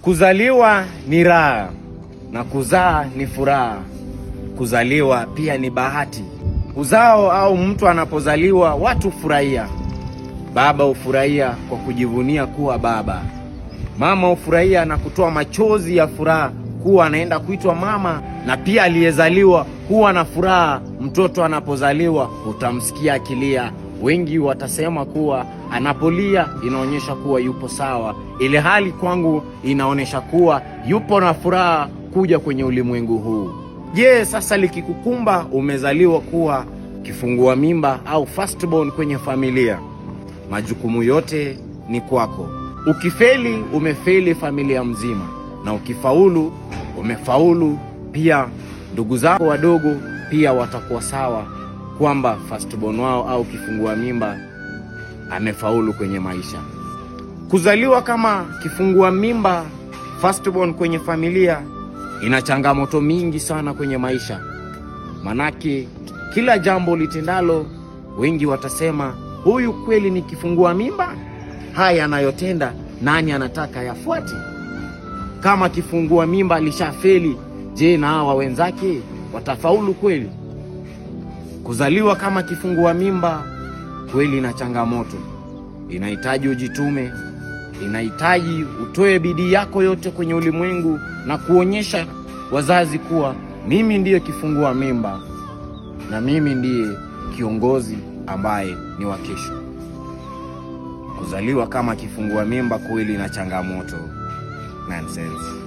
Kuzaliwa ni raha na kuzaa ni furaha. Kuzaliwa pia ni bahati. Uzao au mtu anapozaliwa watu furahia. Baba hufurahia kwa kujivunia kuwa baba. Mama hufurahia na kutoa machozi ya furaha kuwa anaenda kuitwa mama, na pia aliyezaliwa huwa na furaha. Mtoto anapozaliwa utamsikia akilia. Wengi watasema kuwa anapolia inaonyesha kuwa yupo sawa, ile hali kwangu inaonyesha kuwa yupo na furaha kuja kwenye ulimwengu huu. Je, sasa likikukumba umezaliwa kuwa kifungua mimba au firstborn kwenye familia, majukumu yote ni kwako. Ukifeli umefeli familia mzima, na ukifaulu umefaulu pia. Ndugu zako wadogo pia watakuwa sawa kwamba firstborn wao au kifungua mimba amefaulu kwenye maisha. Kuzaliwa kama kifungua mimba firstborn kwenye familia ina changamoto mingi sana kwenye maisha. Manake kila jambo litendalo wengi watasema huyu kweli ni kifungua mimba? Haya anayotenda nani anataka yafuate? Kama kifungua mimba alishafeli, je, na hawa wenzake watafaulu kweli? Kuzaliwa kama kifungua mimba kweli na changamoto. Inahitaji ujitume, inahitaji utoe bidii yako yote kwenye ulimwengu na kuonyesha wazazi kuwa mimi ndiye kifungua mimba na mimi ndiye kiongozi ambaye ni wa kesho. Kuzaliwa kama kifungua mimba kweli na changamoto. Nonsense.